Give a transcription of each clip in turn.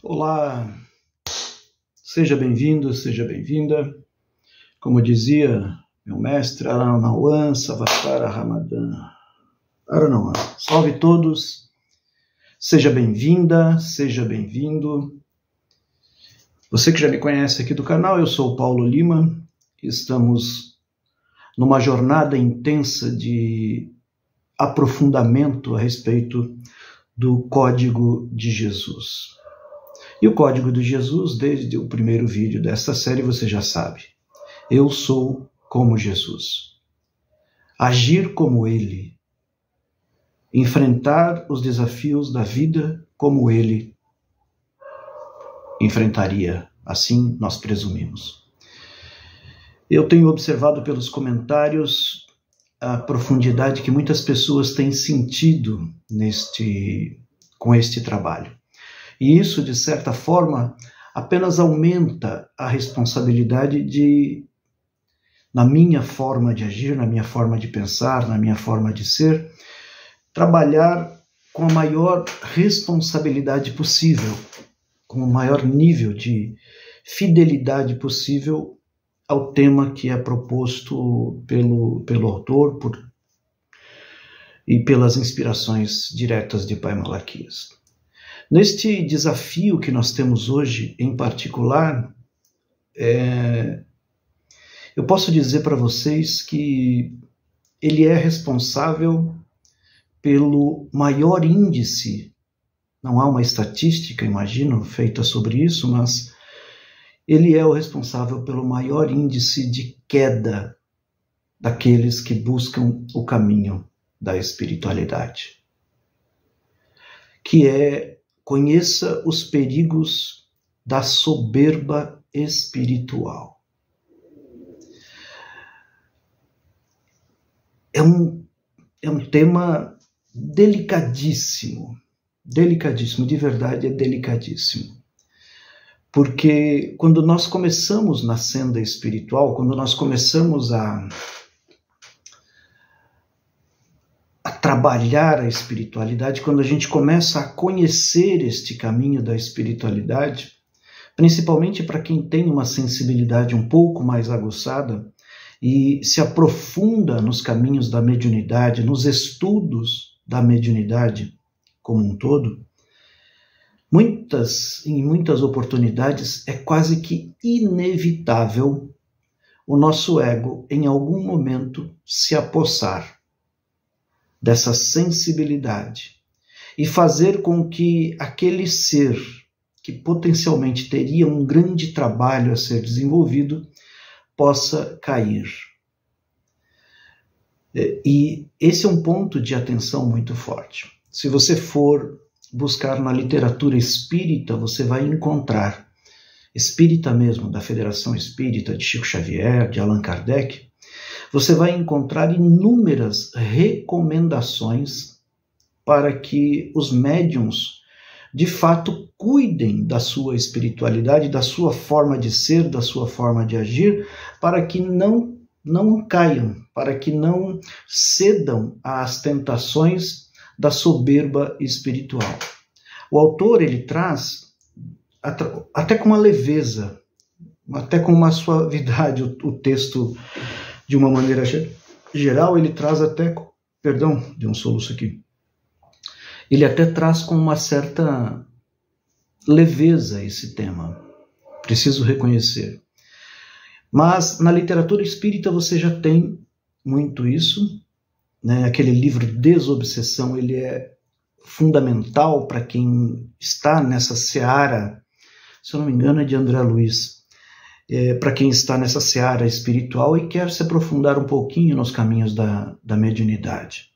Olá, seja bem-vindo, seja bem-vinda. Como dizia meu mestre, Aranauã, Savatara Ramadã. Aranauã, salve todos, seja bem-vinda, seja bem-vindo. Você que já me conhece aqui do canal, eu sou o Paulo Lima. Estamos numa jornada intensa de aprofundamento a respeito do Código de Jesus. E o Código de Jesus, desde o primeiro vídeo desta série, você já sabe. Eu sou como Jesus. Agir como Ele. Enfrentar os desafios da vida como Ele enfrentaria. Assim nós presumimos. Eu tenho observado pelos comentários a profundidade que muitas pessoas têm sentido com este trabalho. E isso, de certa forma, apenas aumenta a responsabilidade na minha forma de agir, na minha forma de pensar, na minha forma de ser, trabalhar com a maior responsabilidade possível, com o maior nível de fidelidade possível ao tema que é proposto pelo autor e pelas inspirações diretas de Pai Malaquias. Neste desafio que nós temos hoje, em particular, eu posso dizer para vocês que ele é responsável pelo maior índice, não há uma estatística, imagino, feita sobre isso, mas ele é o responsável pelo maior índice de queda daqueles que buscam o caminho da espiritualidade, que é: conheça os perigos da soberba espiritual. É um tema delicadíssimo, de verdade é delicadíssimo. Porque quando nós começamos na senda espiritual, quando nós começamos a trabalhar a espiritualidade, quando a gente começa a conhecer este caminho da espiritualidade, principalmente para quem tem uma sensibilidade um pouco mais aguçada e se aprofunda nos caminhos da mediunidade, nos estudos da mediunidade como um todo, em muitas oportunidades é quase que inevitável o nosso ego em algum momento se apossar dessa sensibilidade e fazer com que aquele ser que potencialmente teria um grande trabalho a ser desenvolvido possa cair. E esse é um ponto de atenção muito forte. Se você for buscar na literatura espírita, você vai encontrar, espírita mesmo, da Federação Espírita, de Chico Xavier, de Allan Kardec, você vai encontrar inúmeras recomendações para que os médiuns, de fato, cuidem da sua espiritualidade, da sua forma de ser, da sua forma de agir, para que não caiam, para que não cedam às tentações da soberba espiritual. O autor, ele traz, até com uma leveza, até com uma suavidade, o texto, de uma maneira geral, ele traz até, perdão, deu um soluço aqui, ele até traz com uma certa leveza esse tema, preciso reconhecer. Mas na literatura espírita você já tem muito isso, né? Aquele livro Desobsessão, ele é fundamental para quem está nessa seara, se eu não me engano é de André Luiz, para quem está nessa seara espiritual e quer se aprofundar um pouquinho nos caminhos da mediunidade.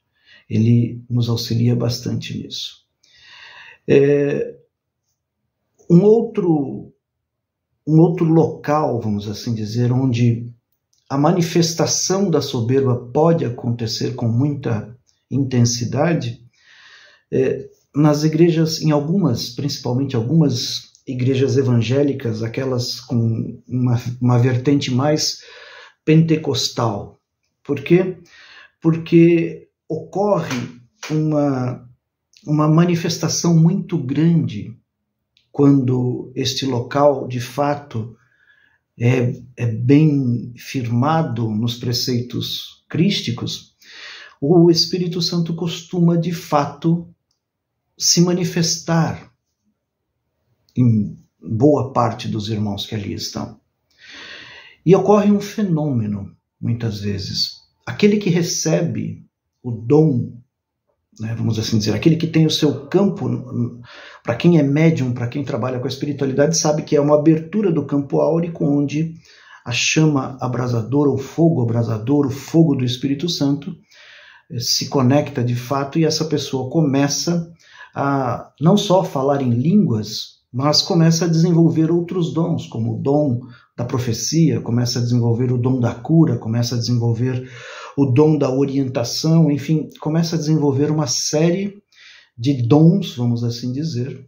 Ele nos auxilia bastante nisso. Um outro local, vamos assim dizer, onde a manifestação da soberba pode acontecer com muita intensidade, nas igrejas, principalmente algumas igrejas evangélicas, aquelas com uma vertente mais pentecostal. Por quê? Porque ocorre uma manifestação muito grande quando este local, de fato, é bem firmado nos preceitos crísticos, o Espírito Santo costuma, de fato, se manifestar em boa parte dos irmãos que ali estão. E ocorre um fenômeno, muitas vezes. Aquele que recebe o dom, né, vamos assim dizer, aquele que tem o seu campo, para quem é médium, para quem trabalha com a espiritualidade, sabe que é uma abertura do campo áurico, onde a chama abrasadora, o fogo abrasador, o fogo do Espírito Santo, se conecta de fato, e essa pessoa começa a não só falar em línguas, mas começa a desenvolver outros dons, como o dom da profecia, começa a desenvolver o dom da cura, começa a desenvolver o dom da orientação, enfim, começa a desenvolver uma série de dons, vamos assim dizer,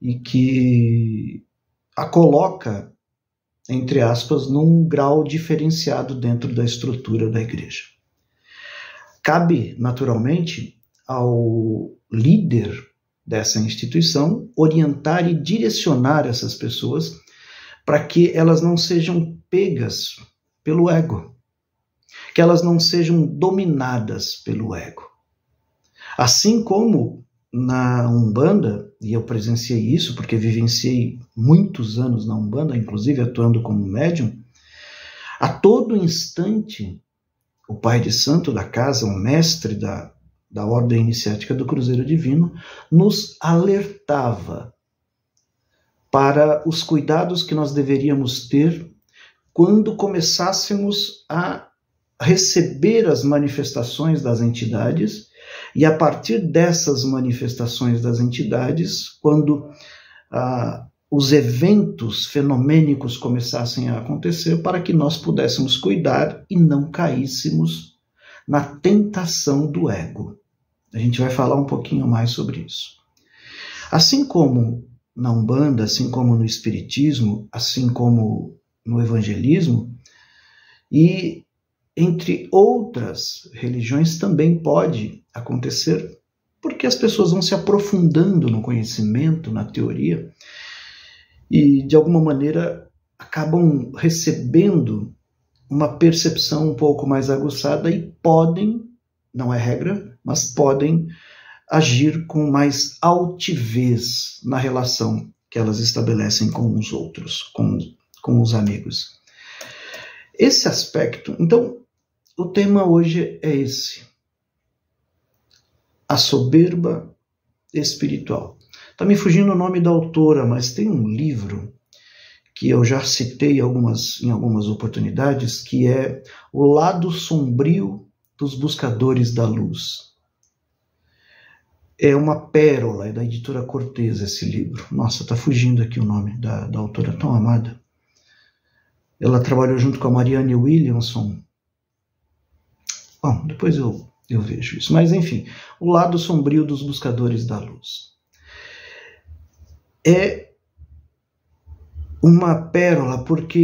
e que a coloca, entre aspas, num grau diferenciado dentro da estrutura da igreja. Cabe, naturalmente, ao líder dessa instituição orientar e direcionar essas pessoas para que elas não sejam pegas pelo ego, que elas não sejam dominadas pelo ego. Assim como na Umbanda, e eu presenciei isso porque vivenciei muitos anos na Umbanda, inclusive atuando como médium, a todo instante o pai de santo da casa, o mestre da ordem iniciática do Cruzeiro Divino, nos alertava para os cuidados que nós deveríamos ter quando começássemos a receber as manifestações das entidades, e a partir dessas manifestações das entidades, quando os eventos fenomênicos começassem a acontecer, para que nós pudéssemos cuidar e não caíssemos na tentação do ego. A gente vai falar um pouquinho mais sobre isso. Assim como na Umbanda, assim como no Espiritismo, assim como no Evangelismo, e entre outras religiões também pode acontecer, porque as pessoas vão se aprofundando no conhecimento, na teoria, e de alguma maneira acabam recebendo uma percepção um pouco mais aguçada e podem, não é regra, mas podem agir com mais altivez na relação que elas estabelecem com os outros, com os amigos. Esse aspecto, então, o tema hoje é esse: a soberba espiritual. Está me fugindo o nome da autora, mas tem um livro que eu já citei em algumas oportunidades, que é O Lado Sombrio dos Buscadores da Luz. É uma pérola, é da editora Cortez esse livro. Nossa, está fugindo aqui o nome da autora tão amada. Ela trabalhou junto com a Marianne Williamson. Bom, depois eu vejo isso. Mas, enfim, O Lado Sombrio dos Buscadores da Luz. É uma pérola porque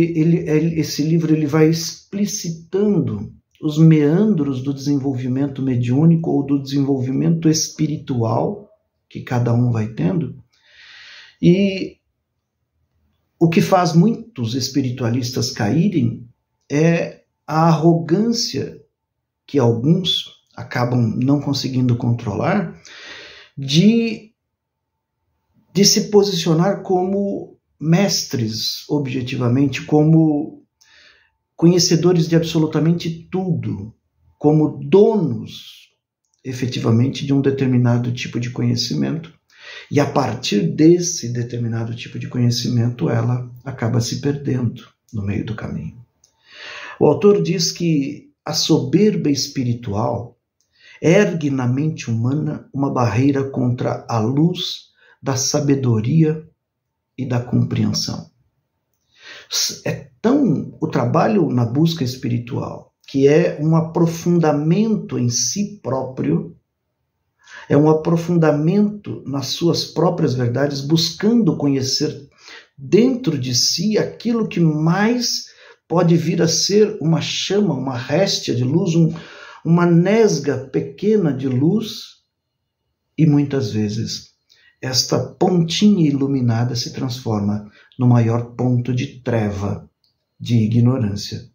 esse livro ele vai explicitando os meandros do desenvolvimento mediúnico ou do desenvolvimento espiritual que cada um vai tendo. E o que faz muitos espiritualistas caírem é a arrogância que alguns acabam não conseguindo controlar de se posicionar como mestres, objetivamente, como conhecedores de absolutamente tudo, como donos, efetivamente, de um determinado tipo de conhecimento. E a partir desse determinado tipo de conhecimento, ela acaba se perdendo no meio do caminho. O autor diz que a soberba espiritual ergue na mente humana uma barreira contra a luz da sabedoria e da compreensão. É tão o trabalho na busca espiritual, que é um aprofundamento em si próprio, é um aprofundamento nas suas próprias verdades, buscando conhecer dentro de si aquilo que mais pode vir a ser uma chama, uma réstia de luz, uma nesga pequena de luz, e muitas vezes esta pontinha iluminada se transforma no maior ponto de treva, de ignorância,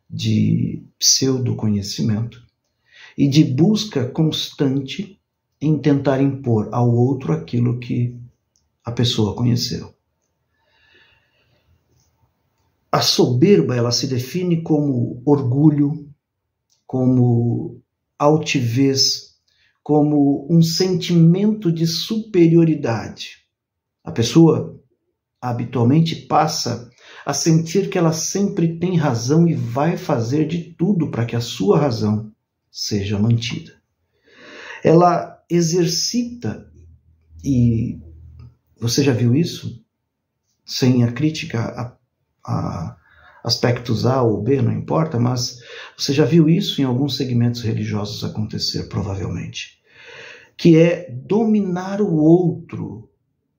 de pseudo-conhecimento e de busca constante em tentar impor ao outro aquilo que a pessoa conheceu. A soberba, ela se define como orgulho, como altivez, como um sentimento de superioridade. A pessoa habitualmente passa a sentir que ela sempre tem razão e vai fazer de tudo para que a sua razão seja mantida. Ela exercita, e você já viu isso? Sem a crítica a aspectos A ou B, não importa, mas você já viu isso em alguns segmentos religiosos acontecer, provavelmente, que é dominar o outro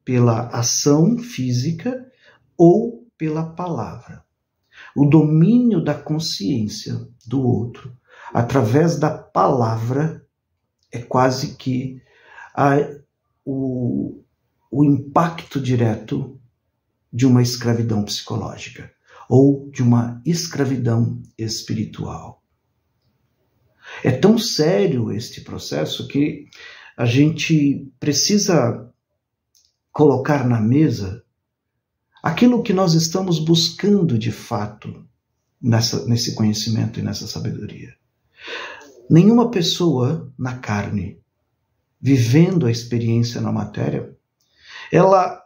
pela ação física ou pela palavra. O domínio da consciência do outro através da palavra é quase que o impacto direto de uma escravidão psicológica ou de uma escravidão espiritual. É tão sério este processo que a gente precisa colocar na mesa aquilo que nós estamos buscando de fato nesse conhecimento e nessa sabedoria. Nenhuma pessoa na carne, vivendo a experiência na matéria, ela,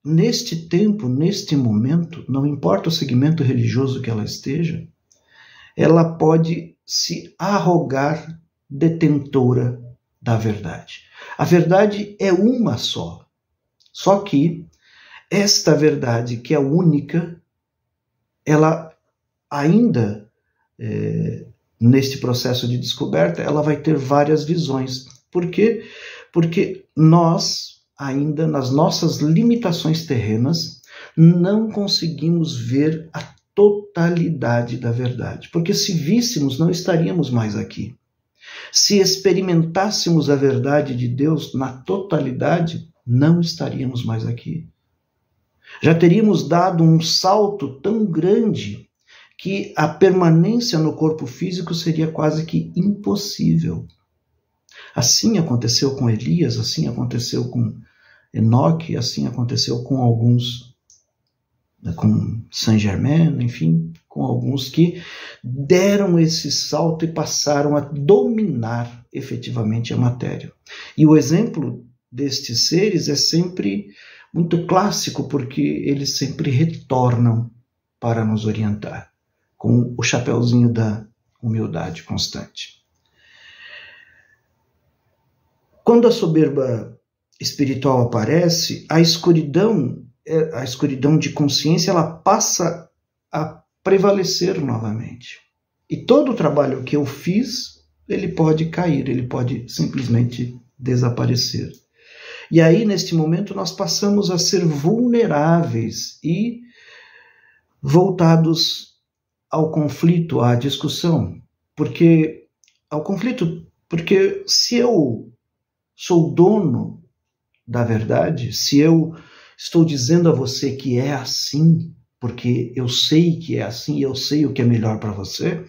neste tempo, neste momento, não importa o segmento religioso que ela esteja, ela pode se arrogar detentora da verdade. A verdade é uma só. Só que esta verdade, que é única, ela ainda, neste processo de descoberta, ela vai ter várias visões. Por quê? Porque nós, ainda nas nossas limitações terrenas, não conseguimos ver a totalidade da verdade. Porque se víssemos, não estaríamos mais aqui. Se experimentássemos a verdade de Deus na totalidade, não estaríamos mais aqui. Já teríamos dado um salto tão grande que a permanência no corpo físico seria quase que impossível. Assim aconteceu com Elias, assim aconteceu com Enoque, assim aconteceu com alguns, com Saint-Germain, enfim, com alguns que deram esse salto e passaram a dominar efetivamente a matéria. E o exemplo destes seres é sempre muito clássico, porque eles sempre retornam para nos orientar, com o chapeuzinho da humildade constante. Quando a soberba espiritual aparece, a escuridão de consciência, ela passa a prevalecer novamente. E todo o trabalho que eu fiz, ele pode cair, ele pode simplesmente desaparecer. E aí, neste momento, nós passamos a ser vulneráveis e voltados ao conflito, à discussão. Porque se eu sou dono da verdade, se eu estou dizendo a você que é assim, porque eu sei que é assim e eu sei o que é melhor para você,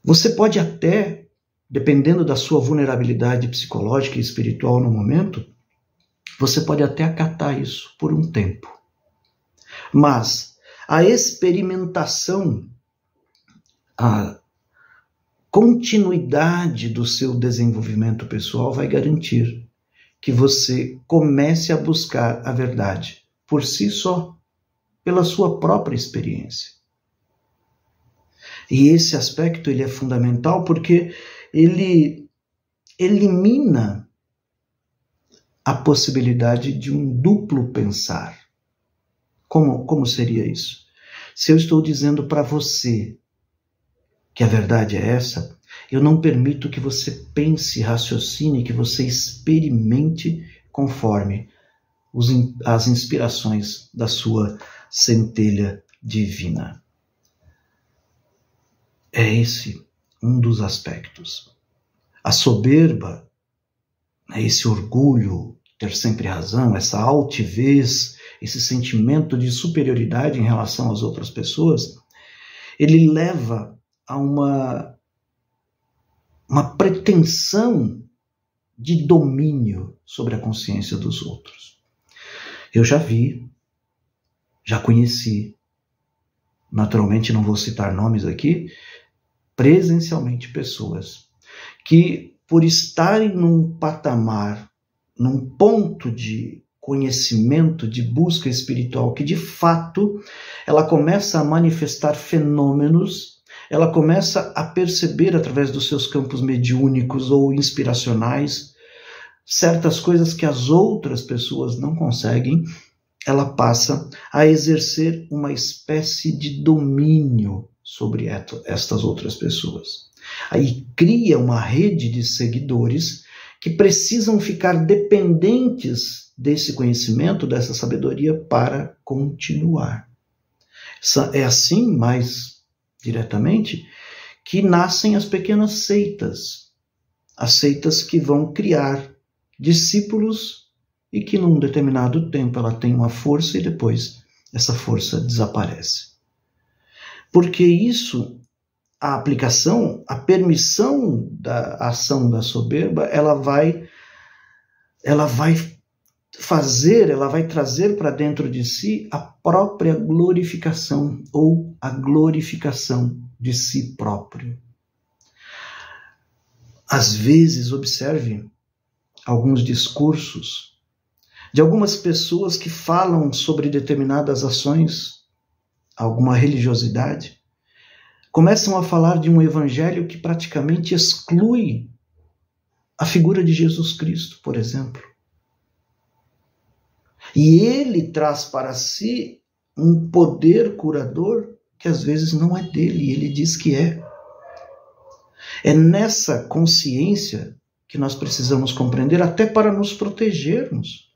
você pode até, dependendo da sua vulnerabilidade psicológica e espiritual no momento, você pode até acatar isso por um tempo. Mas a experimentação, a continuidade do seu desenvolvimento pessoal vai garantir que você comece a buscar a verdade por si só, pela sua própria experiência. E esse aspecto ele é fundamental porque ele elimina a possibilidade de um duplo pensar. Como seria isso? Se eu estou dizendo para você que a verdade é essa, eu não permito que você pense, raciocine, que você experimente conforme as inspirações da sua centelha divina. É esse um dos aspectos. A soberba, esse orgulho ter sempre razão, essa altivez, esse sentimento de superioridade em relação às outras pessoas, ele leva a uma pretensão de domínio sobre a consciência dos outros. Eu já vi, já conheci, naturalmente não vou citar nomes aqui, presencialmente pessoas que, por estarem num patamar, num ponto de conhecimento, de busca espiritual, que de fato ela começa a manifestar fenômenos, ela começa a perceber através dos seus campos mediúnicos ou inspiracionais certas coisas que as outras pessoas não conseguem, ela passa a exercer uma espécie de domínio sobre estas outras pessoas. Aí cria uma rede de seguidores que precisam ficar dependentes desse conhecimento, dessa sabedoria para continuar. É assim, mais diretamente, que nascem as pequenas seitas. As seitas que vão criar discípulos e que num determinado tempo ela tem uma força e depois essa força desaparece. Porque isso, a aplicação, a permissão da ação da soberba, ela vai trazer para dentro de si a própria glorificação ou a glorificação de si próprio. Às vezes, observe alguns discursos de algumas pessoas que falam sobre determinadas ações, alguma religiosidade, começam a falar de um evangelho que praticamente exclui a figura de Jesus Cristo, por exemplo. E ele traz para si um poder curador que às vezes não é dele, ele diz que é. É nessa consciência que nós precisamos compreender, até para nos protegermos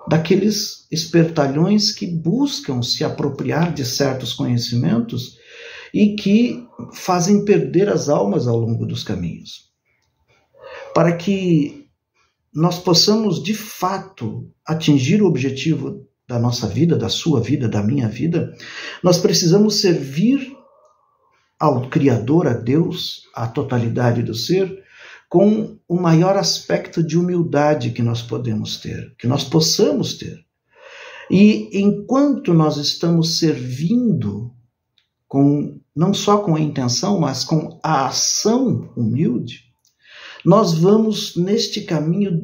daqueles espertalhões que buscam se apropriar de certos conhecimentos e que fazem perder as almas ao longo dos caminhos. Para que nós possamos, de fato, atingir o objetivo da nossa vida, da sua vida, da minha vida, nós precisamos servir ao Criador, a Deus, à totalidade do ser, com o maior aspecto de humildade que nós podemos ter, que nós possamos ter. E enquanto nós estamos servindo não só com a intenção, mas com a ação humilde, nós vamos neste caminho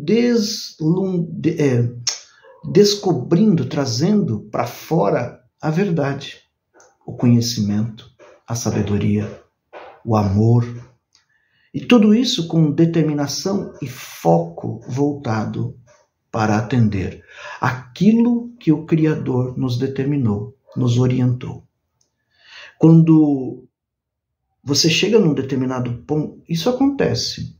descobrindo, trazendo para fora a verdade, o conhecimento, a sabedoria, o amor, e tudo isso com determinação e foco voltado para atender aquilo que o Criador nos determinou, nos orientou. Quando você chega num determinado ponto, isso acontece.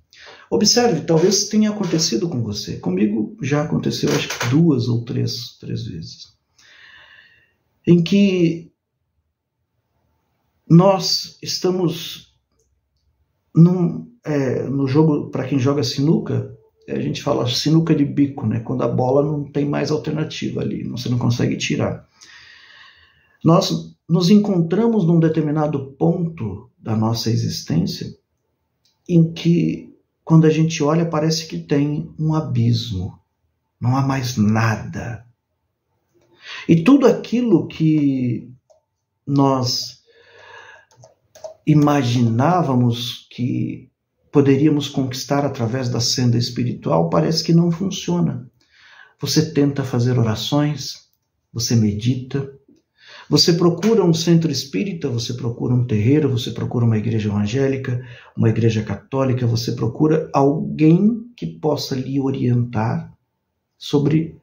Observe, talvez tenha acontecido com você. Comigo já aconteceu, acho que 2 ou 3 vezes. Em que nós estamos no jogo, para quem joga sinuca, a gente fala sinuca de bico, né? Quando a bola não tem mais alternativa ali, você não consegue tirar. Nós nos encontramos num determinado ponto da nossa existência em que, quando a gente olha, parece que tem um abismo, não há mais nada. E tudo aquilo que nós imaginávamos que poderíamos conquistar através da senda espiritual parece que não funciona. Você tenta fazer orações, você medita, você procura um centro espírita, você procura um terreiro, você procura uma igreja evangélica, uma igreja católica, você procura alguém que possa lhe orientar sobre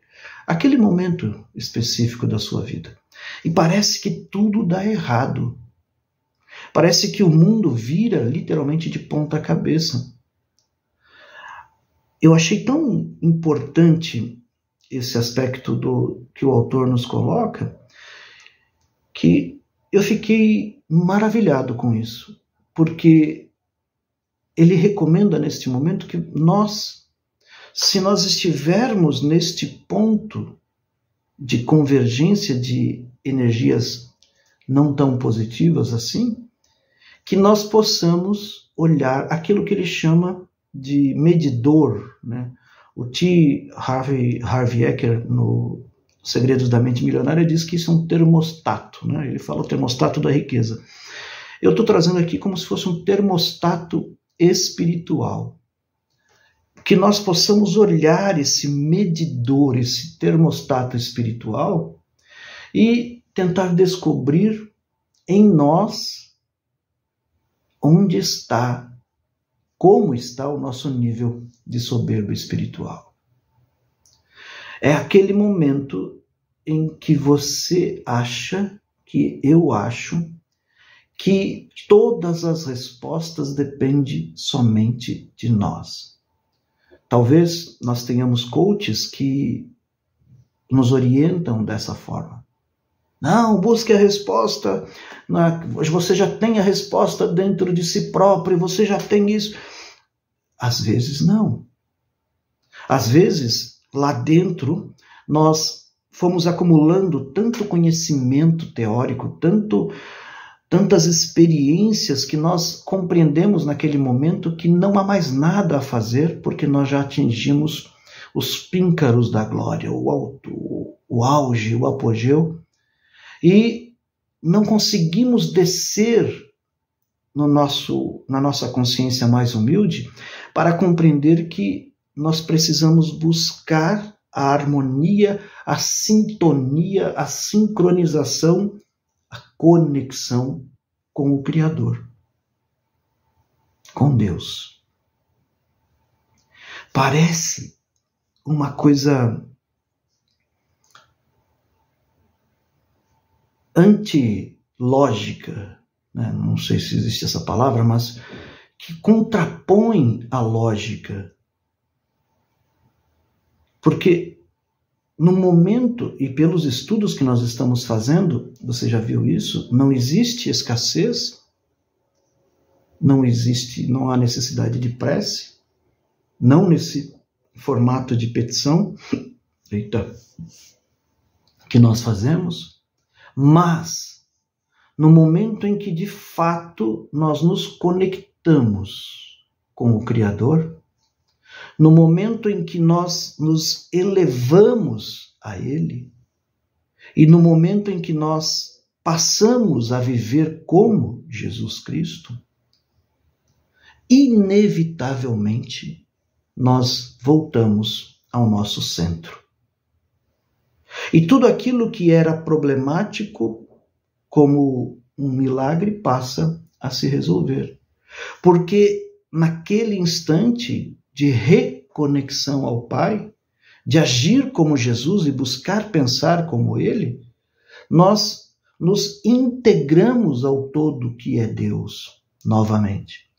aquele momento específico da sua vida. E parece que tudo dá errado. Parece que o mundo vira literalmente de ponta cabeça. Eu achei tão importante esse aspecto que o autor nos coloca, que eu fiquei maravilhado com isso, porque ele recomenda neste momento que nós se nós estivermos neste ponto de convergência de energias não tão positivas assim, que nós possamos olhar aquilo que ele chama de medidor, né? O T. Harv Eker, no Segredos da Mente Milionária, diz que isso é um termostato, né? Ele fala o termostato da riqueza. Eu estou trazendo aqui como se fosse um termostato espiritual. Que nós possamos olhar esse medidor, esse termostato espiritual e tentar descobrir em nós onde está, como está o nosso nível de soberba espiritual. É aquele momento em que você acha, que eu acho, que todas as respostas dependem somente de nós. Talvez nós tenhamos coaches que nos orientam dessa forma. Não, busque a resposta, você já tem a resposta dentro de si próprio, você já tem isso. Às vezes não. Às vezes, lá dentro, nós fomos acumulando tanto conhecimento teórico, tantas experiências que nós compreendemos naquele momento que não há mais nada a fazer, porque nós já atingimos os píncaros da glória, o auge, o apogeu, e não conseguimos descer na nossa consciência mais humilde para compreender que nós precisamos buscar a harmonia, a sintonia, a sincronização, a conexão com o Criador, com Deus. Parece uma coisa antilógica, né? Não sei se existe essa palavra, mas que contrapõe a lógica. Porque no momento, e pelos estudos que nós estamos fazendo, você já viu isso, não existe escassez, não há necessidade de prece, não nesse formato de petição, que nós fazemos, mas no momento em que de fato nós nos conectamos com o Criador, no momento em que nós nos elevamos a Ele, e no momento em que nós passamos a viver como Jesus Cristo, inevitavelmente nós voltamos ao nosso centro. E tudo aquilo que era problemático, como um milagre, passa a se resolver. Porque naquele instante de reconexão ao Pai, de agir como Jesus e buscar pensar como Ele, nós nos integramos ao todo que é Deus, novamente.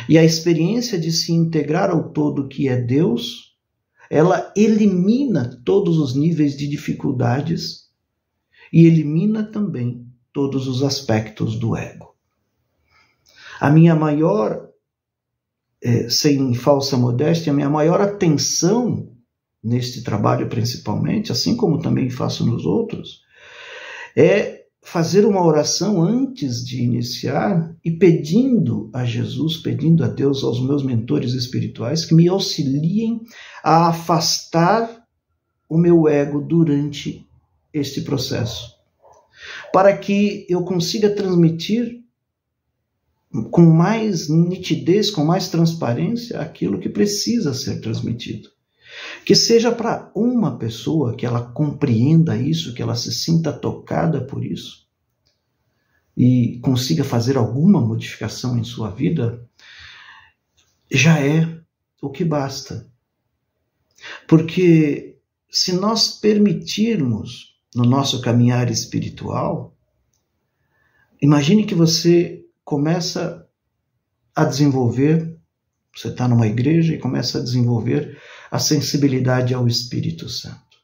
E a experiência de se integrar ao todo que é Deus, ela elimina todos os níveis de dificuldades e elimina também todos os aspectos do ego. A minha maior, sem falsa modéstia, a minha maior atenção neste trabalho principalmente, assim como também faço nos outros, é fazer uma oração antes de iniciar e pedindo a Jesus, pedindo a Deus, aos meus mentores espirituais, que me auxiliem a afastar o meu ego durante este processo, para que eu consiga transmitir com mais nitidez, com mais transparência, aquilo que precisa ser transmitido. Que seja para uma pessoa que ela compreenda isso, que ela se sinta tocada por isso e consiga fazer alguma modificação em sua vida, já é o que basta. Porque se nós permitirmos no nosso caminhar espiritual, imagine que você começa a desenvolver, você está numa igreja e começa a desenvolver a sensibilidade ao Espírito Santo.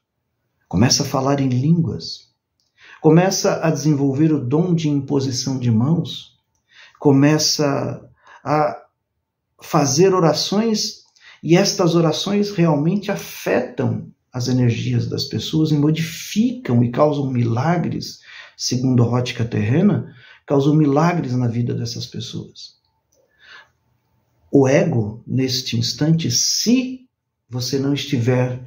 Começa a falar em línguas. Começa a desenvolver o dom de imposição de mãos. Começa a fazer orações E estas orações realmente afetam as energias das pessoas e modificam e causam milagres, segundo a ótica terrena, causam milagres na vida dessas pessoas. O ego, neste instante, se você não estiver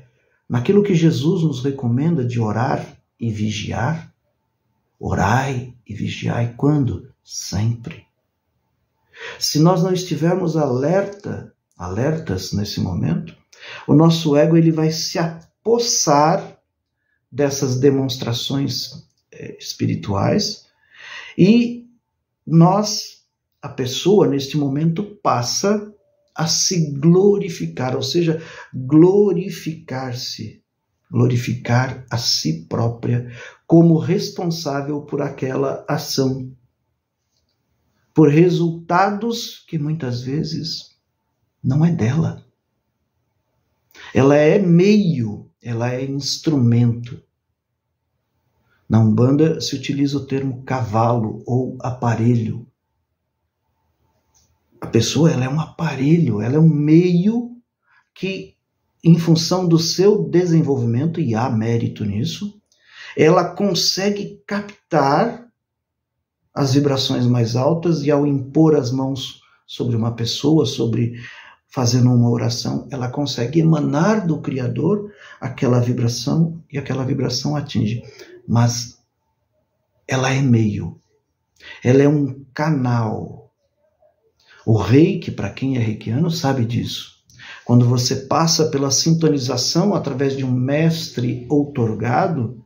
naquilo que Jesus nos recomenda de orar e vigiar, orai e vigiai quando? Sempre. Se nós não estivermos alertas nesse momento, o nosso ego ele vai se apossar dessas demonstrações espirituais e a pessoa neste momento passa a se glorificar, ou seja, glorificar-se, glorificar a si própria como responsável por aquela ação, por resultados que muitas vezes não é dela. Ela é meio, ela é instrumento. Na Umbanda se utiliza o termo cavalo ou aparelho. A pessoa ela é um aparelho, ela é um meio que, em função do seu desenvolvimento, e há mérito nisso, ela consegue captar as vibrações mais altas e ao impor as mãos sobre uma pessoa, fazendo uma oração, ela consegue emanar do Criador aquela vibração e aquela vibração atinge. Mas ela é meio, ela é um canal. O reiki, para quem é reikiano, sabe disso. Quando você passa pela sintonização através de um mestre outorgado,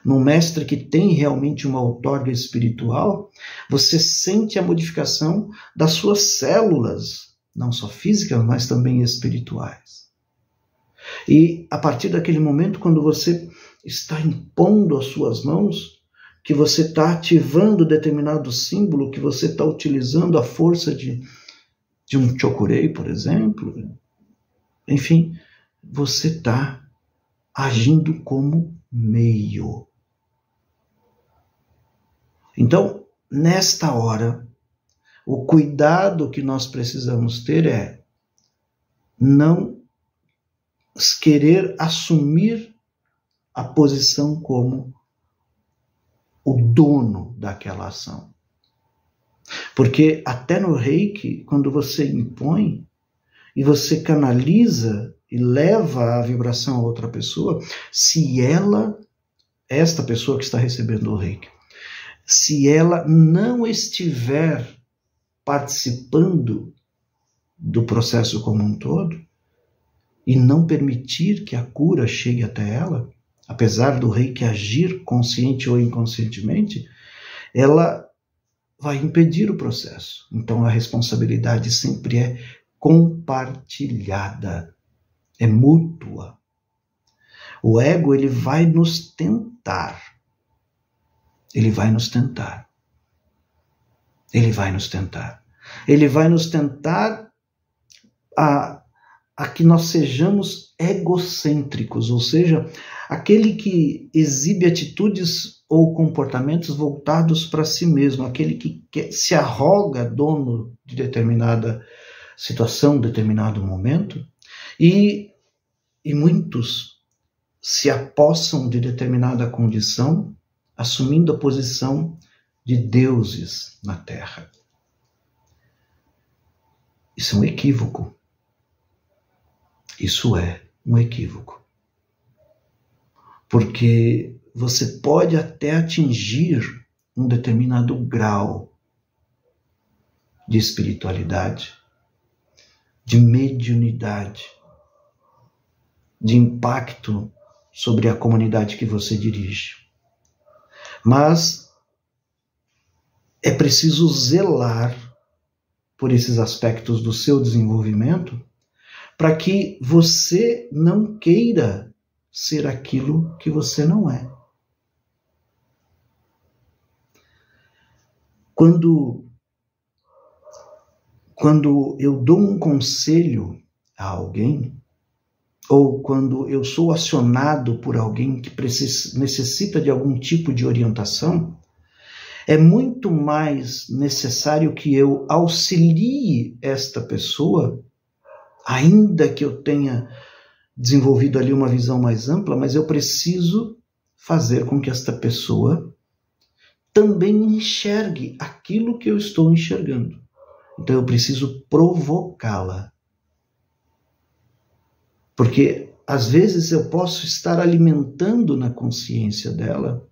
num mestre que tem realmente uma outorga espiritual, você sente a modificação das suas células, não só físicas, mas também espirituais. E a partir daquele momento, quando você está impondo as suas mãos, que você está ativando determinado símbolo, que você está utilizando a força de um chokurei, por exemplo, enfim, você está agindo como meio. Então, nesta hora, o cuidado que nós precisamos ter é não querer assumir a posição como o dono daquela ação. Porque até no reiki, quando você impõe e você canaliza e leva a vibração a outra pessoa, se esta pessoa que está recebendo o reiki, se ela não estiver participando do processo como um todo e não permitir que a cura chegue até ela, apesar do reiki agir consciente ou inconscientemente, ela vai impedir o processo. Então a responsabilidade sempre é compartilhada, é mútua. O ego ele vai nos tentar. Ele vai nos tentar. Ele vai nos tentar. Ele vai nos tentar a que nós sejamos egocêntricos, ou seja, aquele que exibe atitudes ou comportamentos voltados para si mesmo, aquele que se arroga dono de determinada situação, determinado momento, e muitos se apossam de determinada condição, assumindo a posição de deuses na Terra. Isso é um equívoco. Isso é um equívoco. Porque você pode até atingir um determinado grau de espiritualidade, de mediunidade, de impacto sobre a comunidade que você dirige. Mas é preciso zelar por esses aspectos do seu desenvolvimento para que você não queira ser aquilo que você não é. Quando eu dou um conselho a alguém, ou quando eu sou acionado por alguém que necessita de algum tipo de orientação, é muito mais necessário que eu auxilie esta pessoa ainda que eu tenha desenvolvido ali uma visão mais ampla, mas eu preciso fazer com que esta pessoa também enxergue aquilo que eu estou enxergando. Então eu preciso provocá-la. Porque às vezes eu posso estar alimentando na consciência dela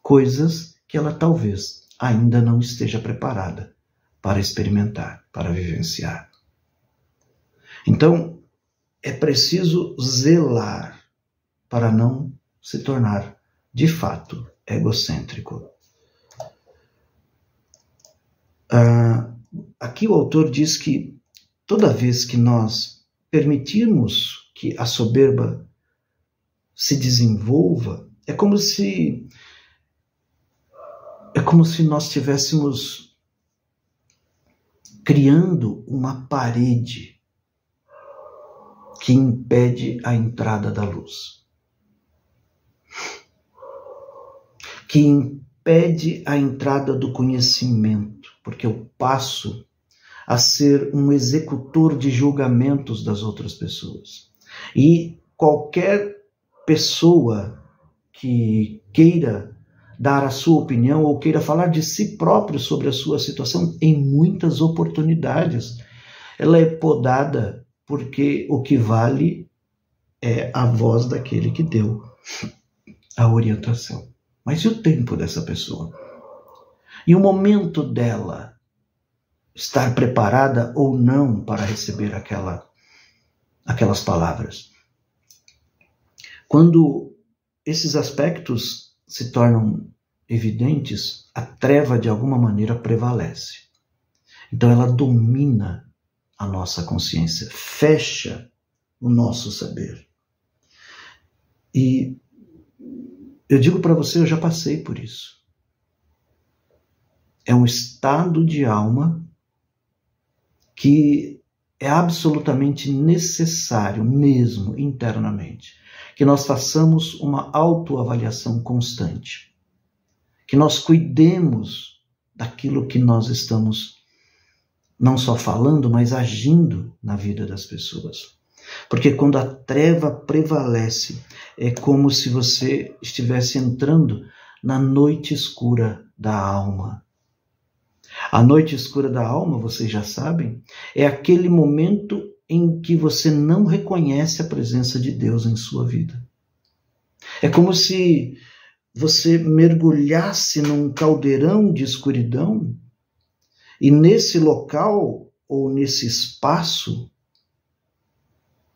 coisas que ela talvez ainda não esteja preparada para experimentar, para vivenciar. Então, é preciso zelar para não se tornar, de fato, egocêntrico. Aqui o autor diz que toda vez que nós permitirmos que a soberba se desenvolva, é como se nós estivéssemos criando uma parede que impede a entrada da luz, que impede a entrada do conhecimento, porque eu passo a ser um executor de julgamentos das outras pessoas. E qualquer pessoa que queira dar a sua opinião ou queira falar de si próprio sobre a sua situação, em muitas oportunidades, ela é podada, porque o que vale é a voz daquele que deu a orientação. Mas e o tempo dessa pessoa? E o momento dela estar preparada ou não para receber aquelas palavras? Quando esses aspectos se tornam evidentes, a treva de alguma maneira prevalece. Então ela domina a nossa consciência, fecha o nosso saber. E eu digo para você, eu já passei por isso. É um estado de alma que é absolutamente necessário, mesmo internamente, que nós façamos uma autoavaliação constante, que nós cuidemos daquilo que nós estamos não só falando, mas agindo na vida das pessoas. Porque quando a treva prevalece, é como se você estivesse entrando na noite escura da alma. A noite escura da alma, vocês já sabem, é aquele momento em que você não reconhece a presença de Deus em sua vida. É como se você mergulhasse num caldeirão de escuridão e nesse local ou nesse espaço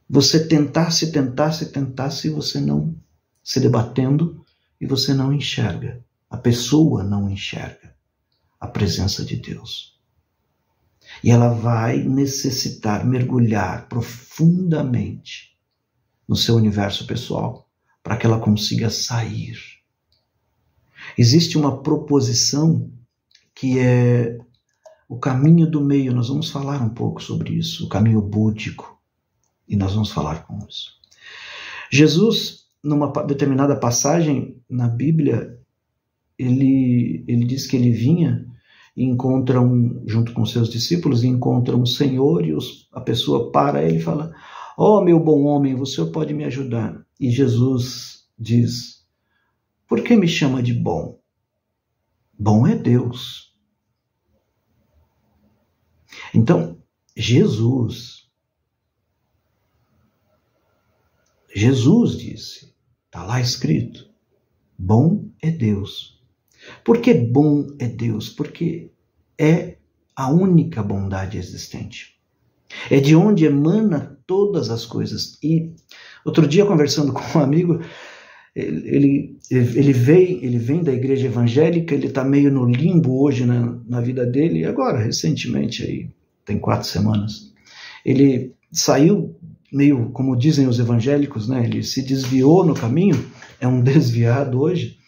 você tentasse e você não se debatendo e você não enxerga. A pessoa não enxerga a presença de Deus. E ela vai necessitar mergulhar profundamente no seu universo pessoal para que ela consiga sair. Existe uma proposição que é o caminho do meio. Nós vamos falar um pouco sobre isso, o caminho búdico. E nós vamos falar com isso. Jesus, numa determinada passagem na Bíblia, ele diz que ele vinha e encontra junto com seus discípulos, e encontra um senhor e a pessoa para ele e fala: "Ó, meu bom homem, o senhor pode me ajudar?" E Jesus diz: "Por que me chama de bom? Bom é Deus." Então, Jesus disse, está lá escrito, bom é Deus. Por que bom é Deus? Porque é a única bondade existente. É de onde emana todas as coisas. E outro dia, conversando com um amigo, ele vem da igreja evangélica, ele está meio no limbo hoje na vida dele, e agora, recentemente, aí, tem 4 semanas, ele saiu meio, como dizem os evangélicos, né? Ele se desviou no caminho, é um desviado hoje,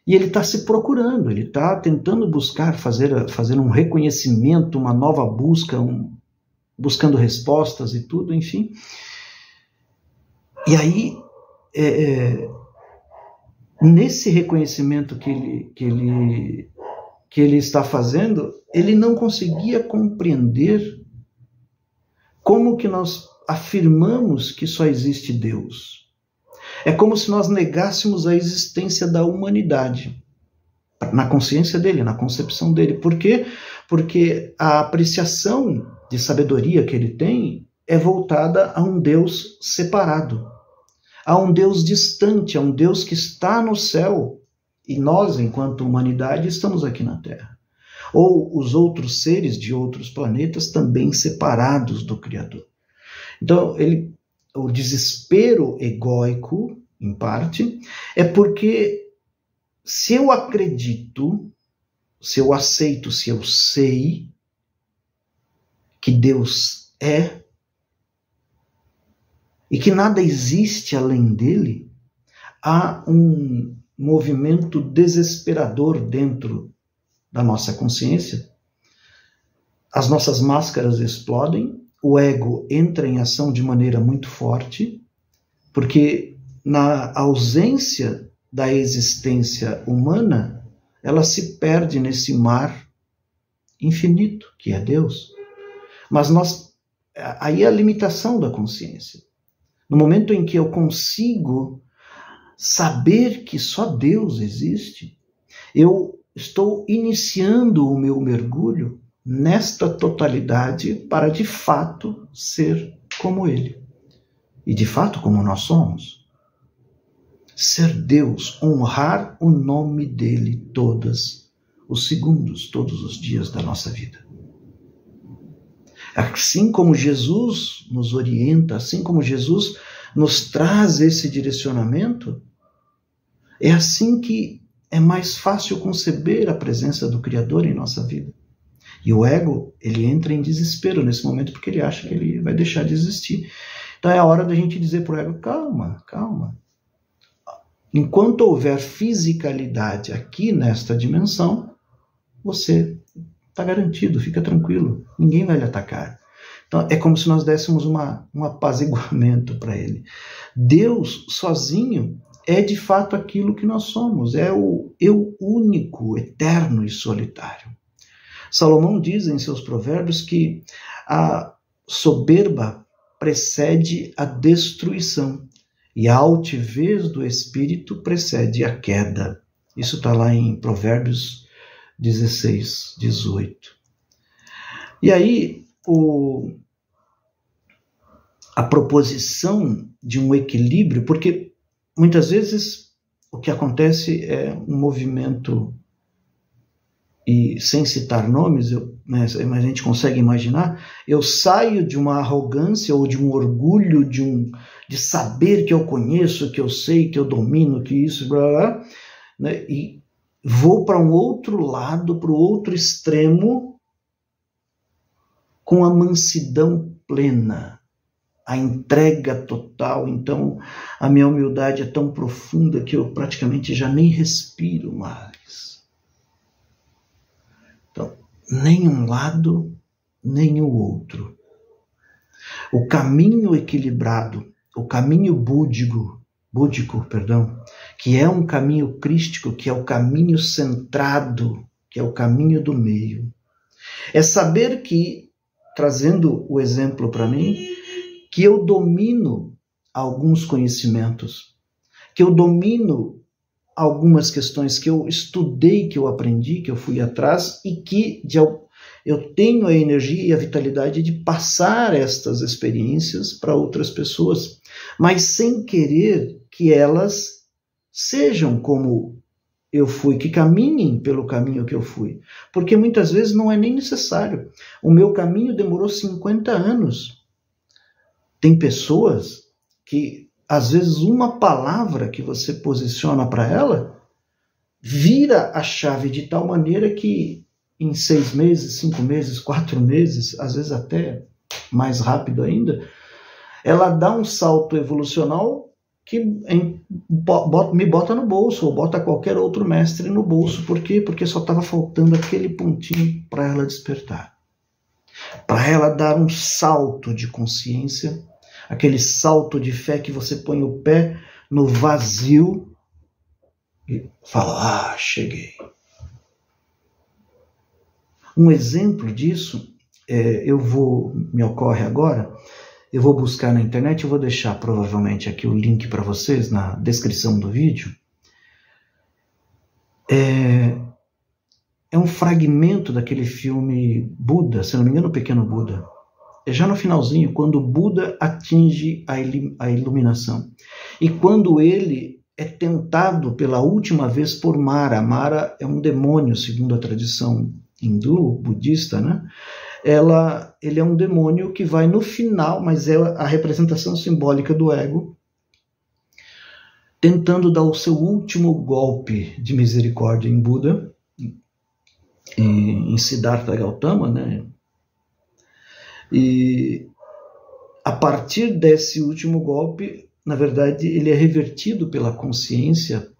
e ele está se procurando, ele está tentando buscar, fazer um reconhecimento, uma nova busca, buscando respostas e tudo, enfim. E aí, nesse reconhecimento que ele está fazendo, ele não conseguia compreender como que nós afirmamos que só existe Deus? É como se nós negássemos a existência da humanidade, na consciência dele, na concepção dele. Por quê? Porque a apreciação de sabedoria que ele tem é voltada a um Deus separado, a um Deus distante, a um Deus que está no céu, e nós, enquanto humanidade, estamos aqui na Terra. Ou os outros seres de outros planetas também separados do Criador. Então, o desespero egóico, em parte, é porque se eu acredito, se eu aceito, se eu sei que Deus é e que nada existe além dele, há um movimento desesperador dentro da nossa consciência. As nossas máscaras explodem, o ego entra em ação de maneira muito forte, porque na ausência da existência humana, ela se perde nesse mar infinito, que é Deus. Mas aí é a limitação da consciência. No momento em que eu consigo saber que só Deus existe, eu estou iniciando o meu mergulho nesta totalidade para de fato ser como Ele. E de fato como nós somos. Ser Deus, honrar o nome dele todos os segundos, todos os dias da nossa vida. Assim como Jesus nos orienta, assim como Jesus nos traz esse direcionamento, é assim que é mais fácil conceber a presença do Criador em nossa vida. E o ego, ele entra em desespero nesse momento porque ele acha que ele vai deixar de existir. Então é a hora da gente dizer para o ego, calma, calma. Enquanto houver fisicalidade aqui nesta dimensão, você está garantido, fica tranquilo, ninguém vai lhe atacar. Então é como se nós dessemos um apaziguamento para ele. Deus sozinho é de fato aquilo que nós somos, é o eu único, eterno e solitário. Salomão diz em seus provérbios que a soberba precede a destruição e a altivez do espírito precede a queda. Isso está lá em Provérbios 16, 18. E aí, a proposição de um equilíbrio, porque muitas vezes o que acontece é um movimento, e sem citar nomes, mas a gente consegue imaginar, eu saio de uma arrogância ou de um orgulho, de saber que eu conheço, que eu sei, que eu domino, que isso, blá, blá, né? E vou para um outro lado, para o outro extremo, com a mansidão plena, a entrega total. Então, a minha humildade é tão profunda que eu praticamente já nem respiro mais. Então, nem um lado, nem o outro. O caminho equilibrado, o caminho búdico, que é um caminho crístico, que é o caminho centrado, que é o caminho do meio, é saber que, trazendo o exemplo para mim, que eu domino alguns conhecimentos, que eu domino algumas questões que eu estudei, que eu aprendi, que eu fui atrás e que eu tenho a energia e a vitalidade de passar estas experiências para outras pessoas, mas sem querer que elas sejam como eu fui, que caminhem pelo caminho que eu fui. Porque muitas vezes não é nem necessário. O meu caminho demorou 50 anos. Tem pessoas que, às vezes, uma palavra que você posiciona para ela vira a chave de tal maneira que em 6 meses, 5 meses, 4 meses, às vezes até mais rápido ainda, ela dá um salto evolucional que me bota no bolso, ou bota qualquer outro mestre no bolso. Por quê? Porque só estava faltando aquele pontinho para ela despertar. Para ela dar um salto de consciência, aquele salto de fé que você põe o pé no vazio e fala, cheguei. Um exemplo disso me ocorre agora, eu vou buscar na internet, eu vou deixar provavelmente aqui o link para vocês na descrição do vídeo. É um fragmento daquele filme Buda, se não me engano, o Pequeno Buda. É já no finalzinho, quando o Buda atinge a iluminação. E quando ele é tentado pela última vez por Mara. Mara é um demônio, segundo a tradição hindu, budista, né? Ele é um demônio que vai no final, mas é a representação simbólica do ego, tentando dar o seu último golpe de misericórdia em Buda, em Siddhartha Gautama, né? E a partir desse último golpe, na verdade, ele é revertido pela consciência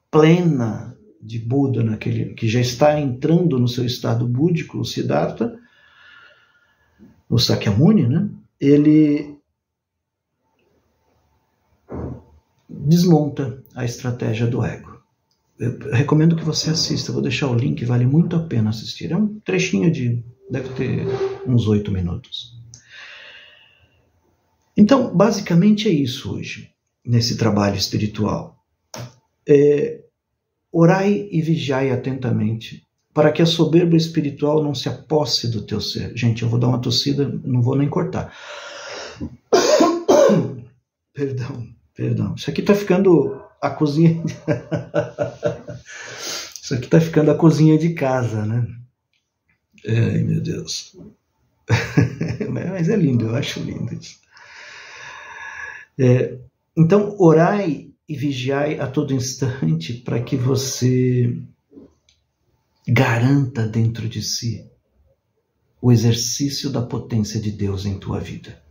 plena de Buda, que já está entrando no seu estado búdico, o Siddhartha, o Sakyamuni, né? Ele desmonta a estratégia do ego. Eu recomendo que você assista, vou deixar o link, vale muito a pena assistir. É um trechinho deve ter uns 8 minutos. Então, basicamente é isso hoje, nesse trabalho espiritual. Orai e vigiai atentamente, para que a soberba espiritual não se aposse do teu ser. Gente, eu vou dar uma tossida, não vou nem cortar. Perdão. Isso aqui está ficando a cozinha... Isso aqui está ficando a cozinha de casa, né? Ai, meu Deus. Mas é lindo, eu acho lindo isso. Então, orai e vigiai a todo instante para que você garanta dentro de si o exercício da potência de Deus em tua vida.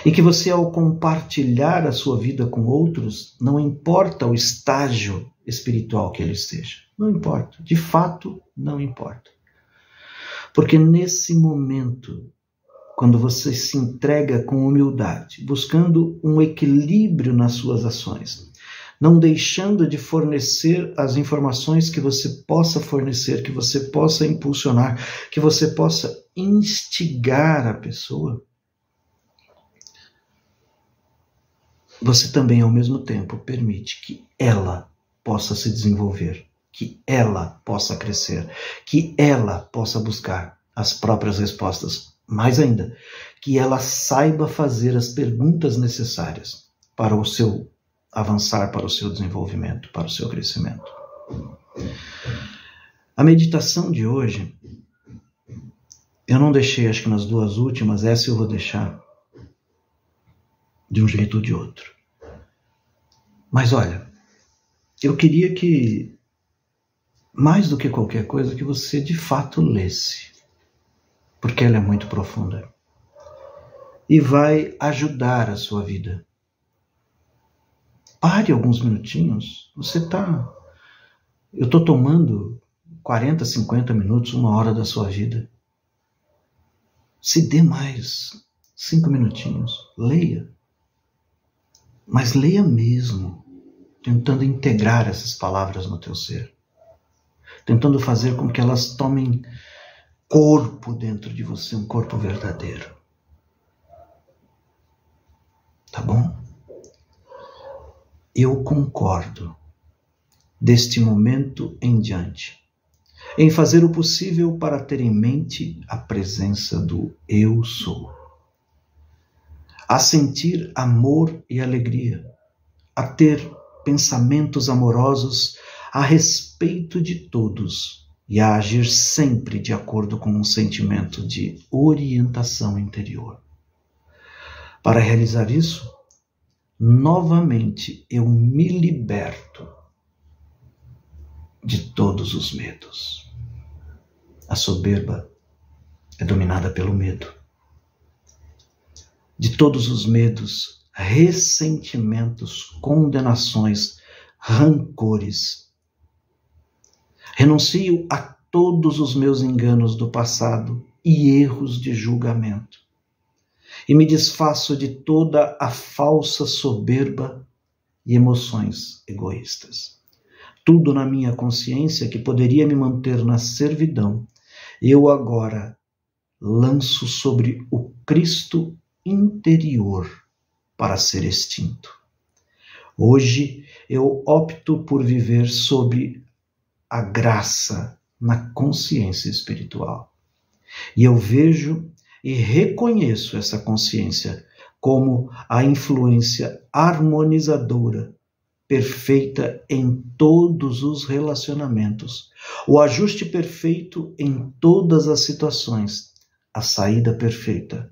E que você, ao compartilhar a sua vida com outros, não importa o estágio espiritual que ele esteja. Não importa. De fato, não importa. Porque nesse momento, quando você se entrega com humildade, buscando um equilíbrio nas suas ações, não deixando de fornecer as informações que você possa fornecer, que você possa impulsionar, que você possa instigar a pessoa, você também, ao mesmo tempo, permite que ela possa se desenvolver, que ela possa crescer, que ela possa buscar as próprias respostas. Mais ainda, que ela saiba fazer as perguntas necessárias para o seu avançar, para o seu desenvolvimento, para o seu crescimento. A meditação de hoje, eu não deixei, acho que nas 2 últimas, essa eu vou deixar de um jeito ou de outro. Mas olha, eu queria que, mais do que qualquer coisa, que você de fato lesse, porque ela é muito profunda e vai ajudar a sua vida. Pare alguns minutinhos. Eu estou tomando 40, 50 minutos, 1 hora da sua vida. Se dê mais 5 minutinhos, leia. Mas leia mesmo, tentando integrar essas palavras no teu ser, tentando fazer com que elas tomem corpo dentro de você, um corpo verdadeiro. Tá bom? Eu concordo, deste momento em diante, em fazer o possível para ter em mente a presença do Eu Sou, a sentir amor e alegria, a ter pensamentos amorosos a respeito de todos e a agir sempre de acordo com um sentimento de orientação interior. Para realizar isso, novamente eu me liberto de todos os medos. A soberba é dominada pelo medo. De todos os medos, ressentimentos, condenações, rancores. Renuncio a todos os meus enganos do passado e erros de julgamento. E me desfaço de toda a falsa soberba e emoções egoístas. Tudo na minha consciência que poderia me manter na servidão, eu agora lanço sobre o Cristo interior para ser extinto. Hoje eu opto por viver sobre a graça na consciência espiritual. E eu vejo e reconheço essa consciência como a influência harmonizadora, perfeita em todos os relacionamentos, o ajuste perfeito em todas as situações, a saída perfeita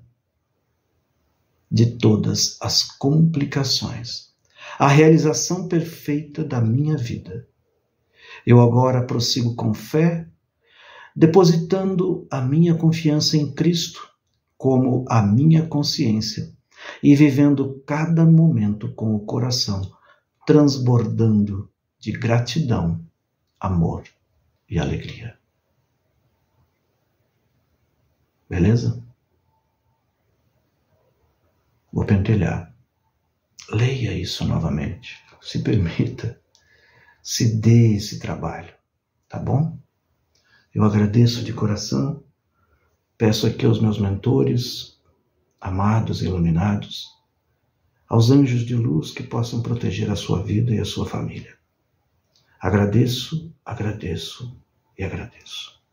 de todas as complicações, a realização perfeita da minha vida. Eu agora prossigo com fé, depositando a minha confiança em Cristo como a minha consciência e vivendo cada momento com o coração transbordando de gratidão, amor e alegria. Beleza? Vou pentelhar. Leia isso novamente. Se permita. Se dê esse trabalho. Tá bom? Eu agradeço de coração. Peço aqui aos meus mentores, amados e iluminados, aos anjos de luz que possam proteger a sua vida e a sua família. Agradeço, agradeço e agradeço.